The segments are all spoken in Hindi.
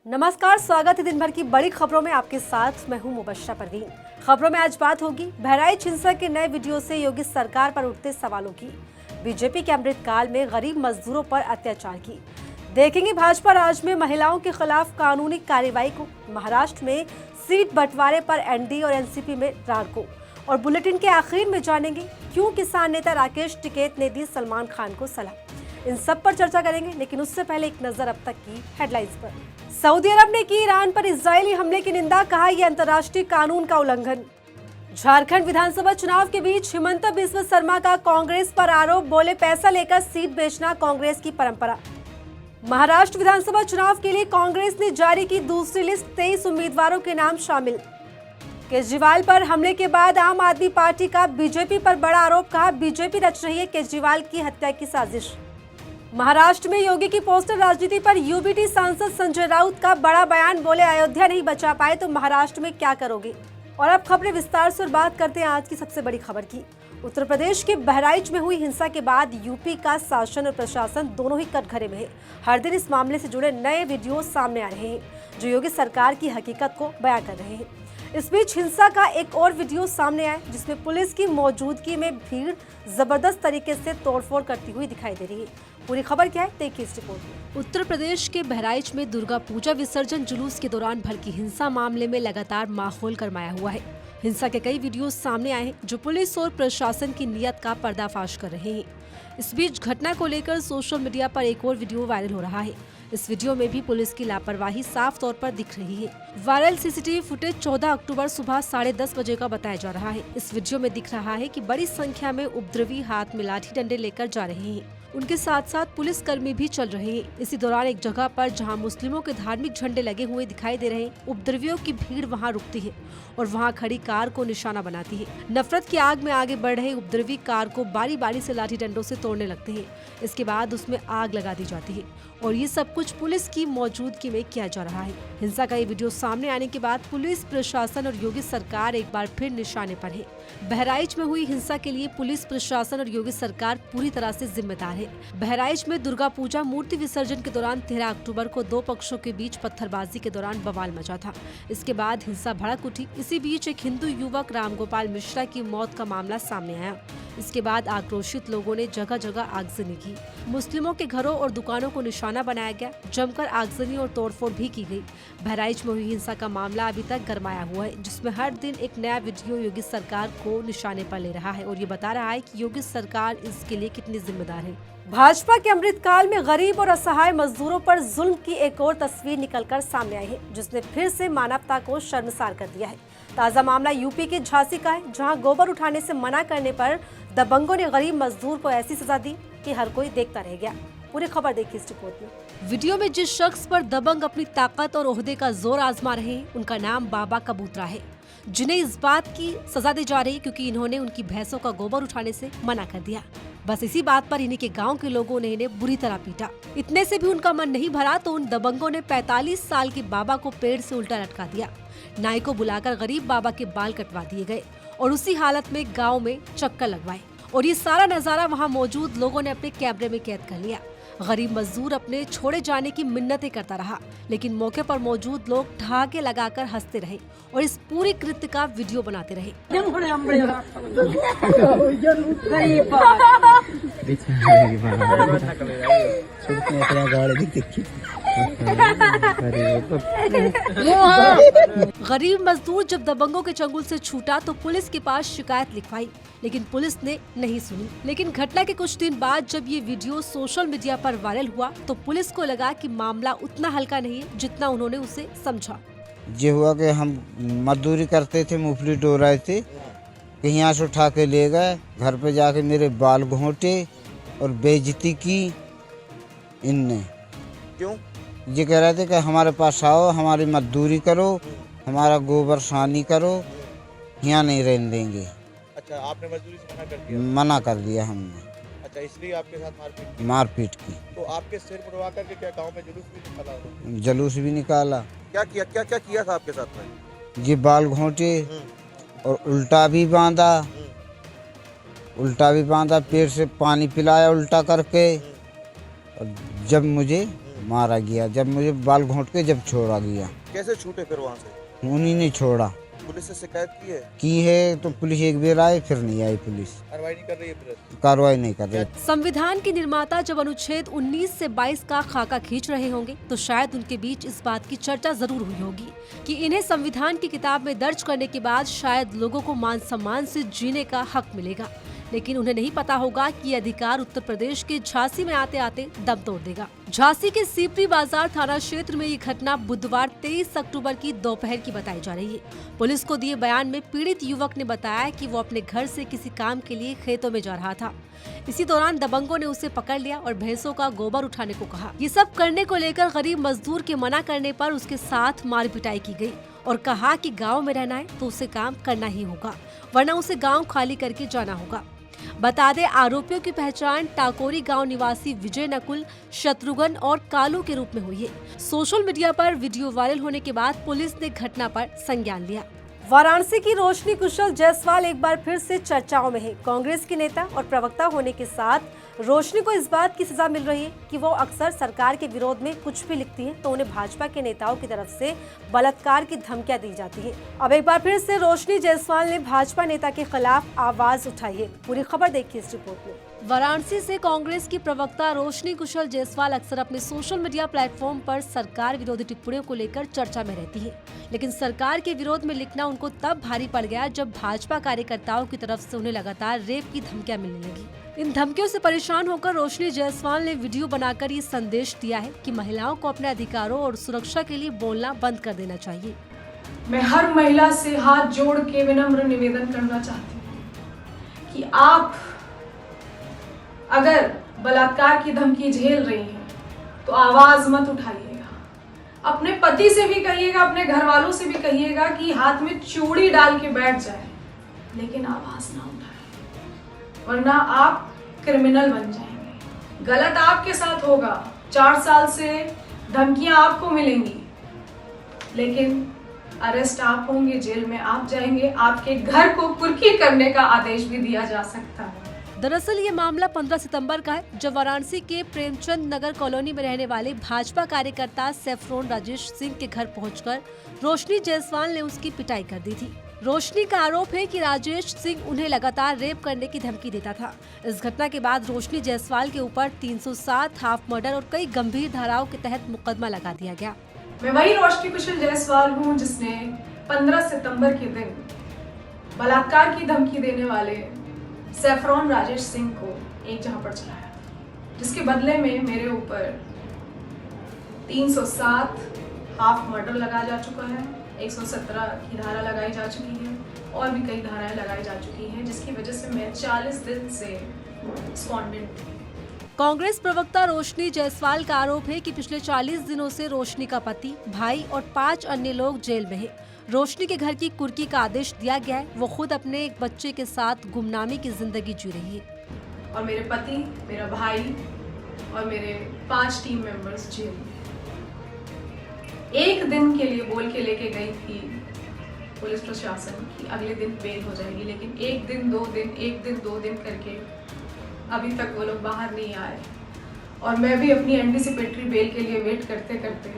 नमस्कार, स्वागत है दिन भर की बड़ी खबरों में। आपके साथ मैं हूं मुबश्शरा परवीन। खबरों में आज बात होगी बहराइच हिंसा के नए वीडियो से योगी सरकार पर उठते सवालों की, बीजेपी के अमृतकाल में गरीब मजदूरों पर अत्याचार की, देखेंगे भाजपा राज में महिलाओं के खिलाफ कानूनी कार्रवाई को, महाराष्ट्र में सीट बंटवारे पर एनडीए और एनसीपी में रार को, और बुलेटिन के आखिर में जानेंगे क्यों किसान नेता राकेश टिकैत ने दी सलमान खान को सलाह। इन सब पर चर्चा करेंगे, लेकिन उससे पहले एक नजर अब तक की हेडलाइंस पर। सऊदी अरब ने की ईरान पर इजरायली हमले की निंदा, कहा यह अंतर्राष्ट्रीय कानून का उल्लंघन। झारखंड विधानसभा चुनाव के बीच हिमंता बिस्वा शर्मा का कांग्रेस पर आरोप, बोले पैसा लेकर सीट बेचना कांग्रेस की परंपरा। महाराष्ट्र विधानसभा चुनाव के लिए कांग्रेस ने जारी की दूसरी लिस्ट, 23 उम्मीदवारों के नाम शामिल। केजरीवाल पर हमले के बाद आम आदमी पार्टी का बीजेपी पर बड़ा आरोप, कहा बीजेपी रच रही है केजरीवाल की हत्या की साजिश। महाराष्ट्र में योगी की पोस्टर राजनीति पर यूबीटी सांसद संजय राउत का बड़ा बयान, बोले अयोध्या नहीं बचा पाए तो महाराष्ट्र में क्या करोगे। और अब खबरें विस्तार से और बात करते हैं आज की सबसे बड़ी खबर की। उत्तर प्रदेश के बहराइच में हुई हिंसा के बाद यूपी का शासन और प्रशासन दोनों ही कटघरे में है। हर दिन इस मामले से जुड़े नए वीडियो सामने आ रहे हैं जो योगी सरकार की हकीकत को बयां कर रहे हैं। इस बीच हिंसा का एक और वीडियो सामने आया जिसमें पुलिस की मौजूदगी में भीड़ जबरदस्त तरीके से तोड़फोड़ करती हुई दिखाई दे रही है। पूरी खबर क्या है, देखिए इस रिपोर्ट में। उत्तर प्रदेश के बहराइच में दुर्गा पूजा विसर्जन जुलूस के दौरान भड़की हिंसा मामले में लगातार माहौल गरमाया हुआ है। हिंसा के कई वीडियो सामने आए हैं जो पुलिस और प्रशासन की नीयत का पर्दाफाश कर रहे हैं। इस बीच घटना को लेकर सोशल मीडिया पर एक और वीडियो वायरल हो रहा है। इस वीडियो में भी पुलिस की लापरवाही साफ तौर पर दिख रही है। वायरल सीसीटीवी फुटेज 14 अक्टूबर सुबह 10:30 बजे का बताया जा रहा है। इस वीडियो में दिख रहा है कि बड़ी संख्या में उपद्रवी हाथ में लाठी डंडे लेकर जा रहे हैं। उनके साथ साथ पुलिस कर्मी भी चल रहे हैं। इसी दौरान एक जगह पर जहां मुस्लिमों के धार्मिक झंडे लगे हुए दिखाई दे रहे हैं, उपद्रवियों की भीड़ वहां रुकती है और वहां खड़ी कार को निशाना बनाती है। नफरत की आग में आगे बढ़ रहे उपद्रवी कार को बारी बारी से लाठी डंडों से तोड़ने लगते हैं। इसके बाद उसमें आग लगा दी जाती है और ये सब कुछ पुलिस की मौजूदगी में किया जा रहा है। हिंसा का ये वीडियो सामने आने के बाद पुलिस प्रशासन और योगी सरकार एक बार फिर निशाने पर है। बहराइच में हुई हिंसा के लिए पुलिस प्रशासन और योगी सरकार पूरी तरह से जिम्मेदार है। बहराइच में दुर्गा पूजा मूर्ति विसर्जन के दौरान 13 अक्टूबर को दो पक्षों के बीच पत्थरबाजी के दौरान बवाल मचा था। इसके बाद हिंसा भड़क उठी। इसी बीच एक हिंदू युवक रामगोपाल मिश्रा की मौत का मामला सामने आया। इसके बाद आक्रोशित लोगों ने जगह जगह आगजनी की। मुस्लिमों के घरों और दुकानों को निशाना बनाया गया। जमकर आगजनी और तोड़फोड़ भी की गई। बहराइच में हुई हिंसा का मामला अभी तक गरमाया हुआ है, जिसमें हर दिन एक नया वीडियो योगी सरकार को निशाने पर ले रहा है और ये बता रहा है कि योगी सरकार इसके लिए कितनी जिम्मेदार है। भाजपा के अमृतकाल में गरीब और असहाय मजदूरों पर जुल्म की एक और तस्वीर निकलकर सामने आई है, जिसने फिर से मानवता को शर्मसार कर दिया है। ताजा मामला यूपी के झांसी का है, जहां गोबर उठाने से मना करने पर दबंगों ने गरीब मजदूर को ऐसी सजा दी कि हर कोई देखता रह गया। पूरी खबर देखिए इस रिपोर्ट में। वीडियो में जिस शख्स पर दबंग अपनी ताकत और ओहदे का जोर आजमा रहे हैं, उनका नाम बाबा कबूतरा है, जिन्हें इस बात की सजा दी जा रही है क्योंकि इन्होंने उनकी भैंसों का गोबर उठाने से मना कर दिया। बस इसी बात पर इन्हीं के गांव के लोगों ने इन्हें बुरी तरह पीटा। इतने से भी उनका मन नहीं भरा तो उन दबंगों ने 45 साल के बाबा को पेड़ से उल्टा लटका दिया। नाई को बुलाकर गरीब बाबा के बाल कटवा दिए गए और उसी हालत में गांव में चक्कर लगवाए और ये सारा नजारा वहां मौजूद लोगों ने अपने कैमरे में कैद कर लिया। गरीब मजदूर अपने छोड़े जाने की मिन्नतें करता रहा, लेकिन मौके पर मौजूद लोग ठहाके लगाकर हंसते रहे और इस पूरी कृत्य का वीडियो बनाते रहे। गरीब मजदूर जब दबंगों के चंगुल से छूटा तो पुलिस के पास शिकायत लिखवाई, लेकिन पुलिस ने नहीं सुनी। लेकिन घटना के कुछ दिन बाद जब ये वीडियो सोशल मीडिया पर वायरल हुआ तो पुलिस को लगा कि मामला उतना हल्का नहीं है जितना उन्होंने उसे समझा। ये हुआ कि हम मजदूरी करते थे, मूंगफली डो रहे थे, कहीं यहाँ से उठा के ले गए, घर पे जाके मेरे बाल घोंटे और बेइज्जती की इनने। क्यों? ये कह रहे थे कि हमारे पास आओ, हमारी मजदूरी करो, हमारा गोबर सानी करो, यहाँ नहीं रहने देंगे। अच्छा, आपने मजदूरी से मना कर दिया? मना कर दिया हमने। अच्छा, इसलिए आपके साथ मारपीट की। तो आपके सिर मुड़वा करके क्या गांव में जुलूस भी निकाला होगा? जुलूस भी निकाला। क्या किया था आपके साथ में? ये बाल घोंटे और उल्टा भी बांधा, पेट से पानी पिलाया उल्टा करके। और जब मुझे मारा गया। जब मुझे बाल घोंट के जब छोड़ा गया, कैसे छूटे फिर वहाँ से? उन्हीं ने छोड़ा। पुलिस से शिकायत की है तो पुलिस एक बार आई, फिर नहीं आई पुलिस। कार्रवाई नहीं कर रही है पुलिस? कार्रवाई नहीं कर रही। संविधान के निर्माता जब अनुच्छेद 19 से 22 का खाका खींच रहे होंगे तो शायद उनके बीच इस बात की चर्चा जरूर हुई होगी कि इन्हें संविधान की किताब में दर्ज करने के बाद शायद लोगों को मान सम्मान से जीने का हक मिलेगा। लेकिन उन्हें नहीं पता होगा कि ये अधिकार उत्तर प्रदेश के झांसी में आते आते दम तोड़ देगा। झांसी के सीपरी बाजार थाना क्षेत्र में ये घटना बुधवार 23 अक्टूबर की दोपहर की बताई जा रही है। पुलिस को दिए बयान में पीड़ित युवक ने बताया कि वो अपने घर से किसी काम के लिए खेतों में जा रहा था। इसी दौरान दबंगों ने उसे पकड़ लिया और भैंसों का गोबर उठाने को कहा। ये सब करने को लेकर गरीब मजदूर के मना करने पर उसके साथ मार पिटाई की गई और कहा कि गाँव में रहना है तो उसे काम करना ही होगा, वरना उसे गाँव खाली करके जाना होगा। बता दें, आरोपियों की पहचान टाकोरी गांव निवासी विजय, नकुल, शत्रुघ्न और कालू के रूप में हुई है। सोशल मीडिया पर वीडियो वायरल होने के बाद पुलिस ने घटना पर संज्ञान लिया। वाराणसी की रोशनी कुशल जायसवाल एक बार फिर से चर्चाओं में है। कांग्रेस की नेता और प्रवक्ता होने के साथ रोशनी को इस बात की सजा मिल रही है कि वो अक्सर सरकार के विरोध में कुछ भी लिखती हैं तो उन्हें भाजपा के नेताओं की तरफ से बलात्कार की धमकियां दी जाती है। अब एक बार फिर से रोशनी जायसवाल ने भाजपा नेता के खिलाफ आवाज उठाई है। पूरी खबर देखिए इस रिपोर्ट में। वाराणसी से कांग्रेस की प्रवक्ता रोशनी कुशल जायसवाल अक्सर अपने सोशल मीडिया प्लेटफॉर्म पर सरकार विरोधी टिप्पणियों को लेकर चर्चा में रहती है, लेकिन सरकार के विरोध में लिखना उनको तब भारी पड़ गया जब भाजपा कार्यकर्ताओं की तरफ से उन्हें लगातार रेप की धमकियां मिलने लगी। इन धमकियों से परेशान होकर रोशनी जायसवाल ने वीडियो बनाकर ये संदेश दिया है कि महिलाओं को अपने अधिकारों और सुरक्षा के लिए बोलना बंद कर देना चाहिए। मैं हर महिला से हाथ जोड़ के विनम्र निवेदन करना चाहती हूँ कि आप अगर बलात्कार की धमकी झेल रही हैं तो आवाज मत उठाइएगा। अपने पति से भी कहिएगा, अपने घर वालों से भी कहिएगा कि हाथ में चूड़ी डाल के बैठ जाए, लेकिन आवाज ना उठाएं, वरना आप क्रिमिनल बन जाएंगे। गलत आपके साथ होगा, 4 साल से धमकियां आपको मिलेंगी, लेकिन अरेस्ट आप होंगे, जेल में आप जाएंगे, आपके घर को कुर्की करने का आदेश भी दिया जा सकता है। दरअसल ये मामला 15 सितंबर का है, जब वाराणसी के प्रेमचंद नगर कॉलोनी में रहने वाले भाजपा कार्यकर्ता सैफरोन राजेश सिंह के घर पहुंचकर रोशनी जायसवाल ने उसकी पिटाई कर दी थी। रोशनी का आरोप है कि राजेश सिंह उन्हें लगातार रेप करने की धमकी देता था। इस घटना के बाद रोशनी जायसवाल के ऊपर 307 हाफ मर्डर और कई गंभीर धाराओं के तहत मुकदमा लगा दिया गया। मैं वही रोशनी कुशल जायसवाल हूँ जिसने 15 सितंबर के दिन बलात्कार की धमकी देने वाले सैफरोन राजेश सिंह को एक झापड़ चलाया, जिसके बदले में मेरे ऊपर 307 हाफ मर्डर लगाया जा चुका है, 117 की धारा लगाई जा चुकी है और भी कई धाराएं लगाई जा चुकी हैं, जिसकी वजह से मैं 40 दिन से स्पॉन्डेंट थी। कांग्रेस प्रवक्ता रोशनी जायसवाल का आरोप है कि पिछले 40 दिनों से रोशनी का पति, भाई और 5 अन्य लोग जेल में हैं। रोशनी के घर की कुर्की का आदेश दिया गया है। वो खुद अपने एक बच्चे के साथ गुमनामी की जिंदगी जी रही है और मेरे पति, मेरा भाई और मेरे 5 टीम मेंबर्स जेल में। एक दिन के लिए बोल के लेके गई थी पुलिस प्रशासन की अगले दिन बेल हो जाएगी, लेकिन एक दिन 2 दिन करके अभी तक वो लोग बाहर नहीं आए और मैं भी अपनी एंटीसिपेटरी बेल के लिए वेट करते करते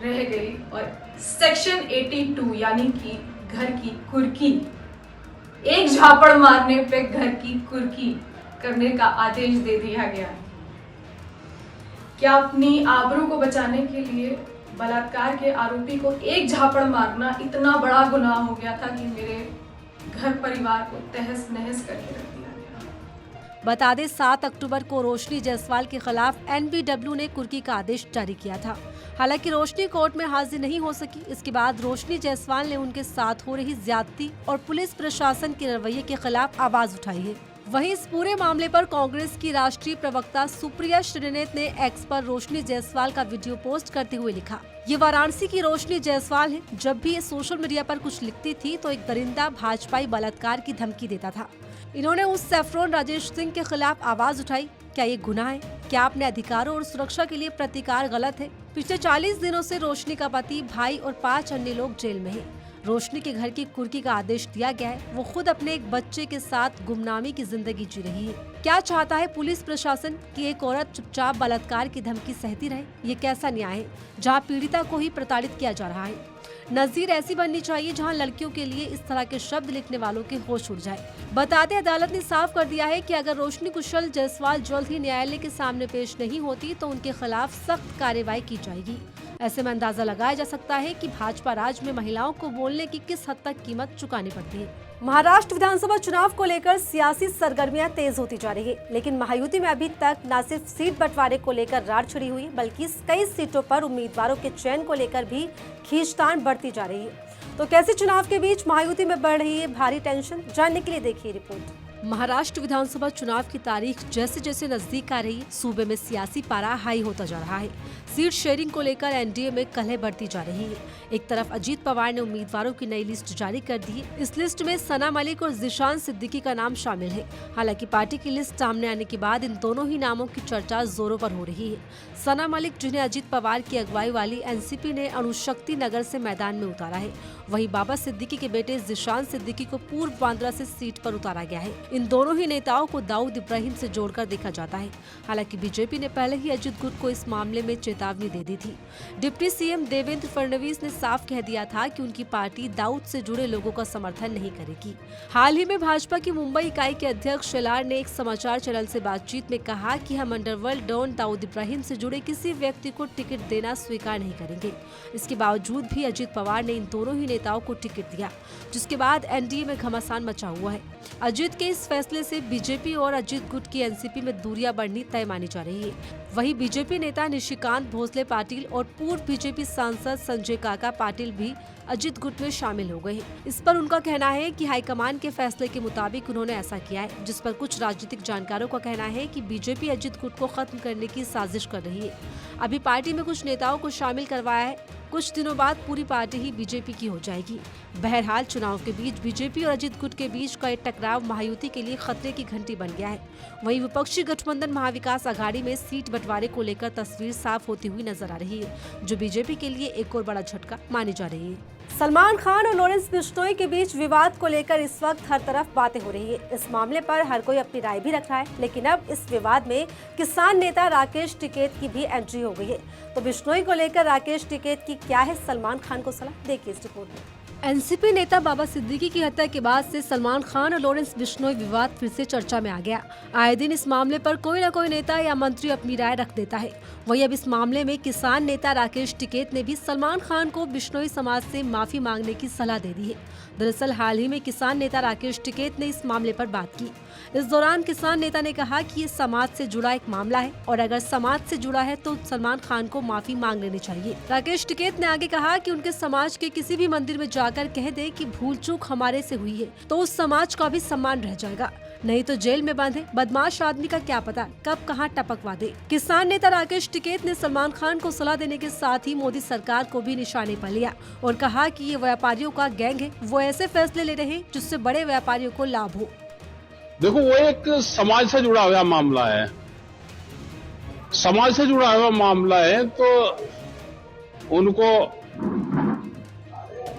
रह गई और सेक्शन 82 यानी कि घर की कुर्की, एक झापड़ मारने पे घर की कुर्की करने का आदेश दे दिया गया है। क्या अपनी आबरू को बचाने के लिए बलात्कार के आरोपी को एक झापड़ मारना इतना बड़ा गुनाह हो गया था कि मेरे घर परिवार को तहस नहस करके रख दिया गया। बता दें, 7 अक्टूबर को रोशनी जायसवाल के खिलाफ NBW ने कुर्की का आदेश जारी किया था। हालांकि रोशनी कोर्ट में हाजिर नहीं हो सकी। इसके बाद रोशनी जायसवाल ने उनके साथ हो रही ज्यादती और पुलिस प्रशासन के रवैये के खिलाफ आवाज उठाई है। वहीं इस पूरे मामले पर कांग्रेस की राष्ट्रीय प्रवक्ता सुप्रिया श्रीनेत ने एक्स पर रोशनी जायसवाल का वीडियो पोस्ट करते हुए लिखा, ये वाराणसी की रोशनी जायसवाल है। जब भी ये सोशल मीडिया पर कुछ लिखती थी तो एक दरिंदा भाजपाई बलात्कार की धमकी देता था। इन्होंने उस सैफरोन राजेश सिंह के खिलाफ आवाज उठाई। क्या ये गुनाह है? क्या अपने अधिकारों और सुरक्षा के लिए प्रतिकार गलत है? पिछले 40 दिनों से रोशनी का पति, भाई और 5 अन्य लोग जेल में हैं। रोशनी के घर की कुर्की का आदेश दिया गया है। वो खुद अपने एक बच्चे के साथ गुमनामी की जिंदगी जी रही है। क्या चाहता है पुलिस प्रशासन कि एक औरत चुपचाप बलात्कार की धमकी सहती रहे? ये कैसा न्याय है जहाँ पीड़िता को ही प्रताड़ित किया जा रहा है? नजीर ऐसी बननी चाहिए जहां लड़कियों के लिए इस तरह के शब्द लिखने वालों के होश उड़ जाए। बताते अदालत ने साफ कर दिया है कि अगर रोशनी कुशल जायसवाल जल्द ही न्यायालय के सामने पेश नहीं होती तो उनके खिलाफ सख्त कार्रवाई की जाएगी। ऐसे में अंदाजा लगाया जा सकता है कि भाजपा राज में महिलाओं को बोलने की किस हद तक कीमत चुकानी पड़ती है। महाराष्ट्र विधानसभा चुनाव को लेकर सियासी सरगर्मियां तेज होती जा रही है, लेकिन महायुति में अभी तक न सिर्फ सीट बंटवारे को लेकर राड़ छिड़ी हुई बल्कि कई सीटों पर उम्मीदवारों के चयन को लेकर भी खींचतान बढ़ती जा रही है। तो कैसे चुनाव के बीच महायुति में बढ़ रही है भारी टेंशन, जानने के लिए देखिए रिपोर्ट। महाराष्ट्र विधानसभा चुनाव की तारीख जैसे जैसे नजदीक आ रही है, सूबे में सियासी पारा हाई होता जा रहा है। सीट शेयरिंग को लेकर एनडीए में कलह बढ़ती जा रही है। एक तरफ अजीत पवार ने उम्मीदवारों की नई लिस्ट जारी कर दी है। इस लिस्ट में सना मलिक और जिशान सिद्दीकी का नाम शामिल है। हालांकि पार्टी की लिस्ट सामने आने के बाद इन दोनों ही नामों की चर्चा जोरों पर हो रही है। सना मलिक, जिन्हें अजीत पवार की अगुवाई वाली एनसीपी ने अणुशक्ति नगर से मैदान में उतारा है, वहीं बाबा सिद्दीकी के बेटे जिशान सिद्दीकी को पूर्व बांद्रा से सीट पर उतारा गया है। इन दोनों ही नेताओं को दाऊद इब्राहिम से जोड़कर देखा जाता है। हालांकि बीजेपी ने पहले ही अजित गुट को इस मामले में चेतावनी दे दी थी। डिप्टी सीएम देवेंद्र फडणवीस ने साफ कह दिया था कि उनकी पार्टी दाऊद से जुड़े लोगों का समर्थन नहीं करेगी। हाल ही में भाजपा की मुंबई इकाई के अध्यक्ष शेलार ने एक समाचार चैनल से बातचीत में कहा कि हम अंडरवर्ल्ड डॉन दाऊद इब्राहिम से जुड़े किसी व्यक्ति को टिकट देना स्वीकार नहीं करेंगे। इसके बावजूद भी अजित पवार ने इन दोनों ही नेताओं को टिकट दिया, जिसके बाद एनडीए में घमासान मचा हुआ है। अजित के इस फैसले से बीजेपी और अजित गुट की एनसीपी में दूरियां बढ़नी तय मानी जा रही है। वहीं बीजेपी नेता निशिकांत भोसले पाटिल और पूर्व बीजेपी सांसद संजय काका पाटिल भी अजित गुट में शामिल हो गए हैं। इस पर उनका कहना है कि हाईकमान के फैसले के मुताबिक उन्होंने ऐसा किया है, जिस पर कुछ राजनीतिक जानकारों का कहना है कि बीजेपी अजित गुट को खत्म करने की साजिश कर रही है। अभी पार्टी में कुछ नेताओं को शामिल करवाया है, कुछ दिनों बाद पूरी पार्टी ही बीजेपी की हो जाएगी। बहरहाल चुनाव के बीच बीजेपी और अजित गुट के बीच का एक टकराव महायुति के लिए खतरे की घंटी बन गया है। वहीं विपक्षी गठबंधन महाविकास आघाड़ी में सीट बंटवारे को लेकर तस्वीर साफ होती हुई नजर आ रही है, जो बीजेपी के लिए एक और बड़ा झटका मानी जा रही है। सलमान खान और लॉरेंस बिश्नोई के बीच विवाद को लेकर इस वक्त हर तरफ बातें हो रही है। इस मामले पर हर कोई अपनी राय भी रख रहा है, लेकिन अब इस विवाद में किसान नेता राकेश टिकैत की भी एंट्री हो गई है। तो बिश्नोई को लेकर राकेश टिकैत की क्या है सलमान खान को सलाह, देखिए इस रिपोर्ट में। एनसीपी नेता बाबा सिद्दीकी की हत्या के बाद से सलमान खान और लॉरेंस बिश्नोई विवाद फिर से चर्चा में आ गया। आए दिन इस मामले पर कोई न कोई नेता या मंत्री अपनी राय रख देता है। वहीं अब इस मामले में किसान नेता राकेश टिकैत ने भी सलमान खान को बिश्नोई समाज से माफी मांगने की सलाह दे दी है। दरअसल हाल ही में किसान नेता राकेश टिकैत ने इस मामले पर बात की। इस दौरान किसान नेता ने कहा कि ये समाज से जुड़ा एक मामला है और अगर समाज से जुड़ा है तो सलमान खान को माफी मांग लेनी चाहिए। राकेश टिकैत ने आगे कहा कि उनके समाज के किसी भी मंदिर में जाकर कह दे कि भूल चूक हमारे से हुई है तो उस समाज का भी सम्मान रह जाएगा, नहीं तो जेल में बंद है बदमाश आदमी का क्या पता कब कहां टपकवा दे। किसान नेता राकेश टिकैत ने सलमान खान को सलाह देने के साथ ही मोदी सरकार को भी निशाने पर लिया और कहा कि ये व्यापारियों का गैंग है, वो ऐसे फैसले ले रहे हैं जिससे बड़े व्यापारियों को लाभ हो। देखो, वो एक समाज से जुड़ा हुआ मामला है, समाज से जुड़ा हुआ मामला है तो उनको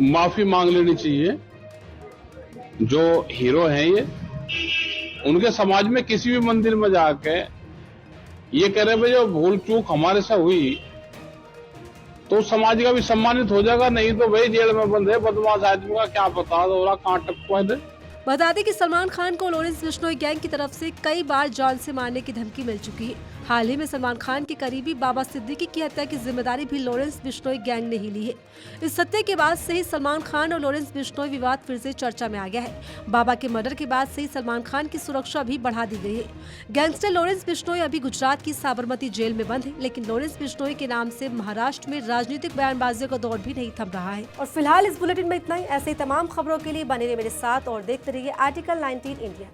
माफी मांग लेनी चाहिए। जो हीरो हैं ये, उनके समाज में किसी भी मंदिर में जाके ये कह रहे भाई जो भूल चूक हमारे से हुई तो समाज का भी सम्मानित हो जाएगा, नहीं तो भाई जेल में बंद है बदमाश आदमी का क्या पता हो रहा कहाँ टपकवा दे। बता दें कि सलमान खान को लॉरेंस बिश्नोई गैंग की तरफ से कई बार जान से मारने की धमकी मिल चुकी है। हाल ही में सलमान खान के करीबी बाबा सिद्दीकी की हत्या की जिम्मेदारी भी लॉरेंस बिश्नोई गैंग ने ही ली है। इस हत्या के बाद से ही सलमान खान और लॉरेंस बिश्नोई विवाद फिर से चर्चा में आ गया है। बाबा के मर्डर के बाद से ही सलमान खान की सुरक्षा भी बढ़ा दी गई है। गैंगस्टर लॉरेंस बिश्नोई अभी गुजरात की साबरमती जेल में बंद है, लेकिन लॉरेंस बिश्नोई के नाम से महाराष्ट्र में राजनीतिक बयानबाजियों का दौर भी नहीं थम रहा है। और फिलहाल इस बुलेटिन में इतना ही। ऐसे ही तमाम खबरों के लिए बने रहिए मेरे साथ और देखते रहिए आर्टिकल 19 इंडिया।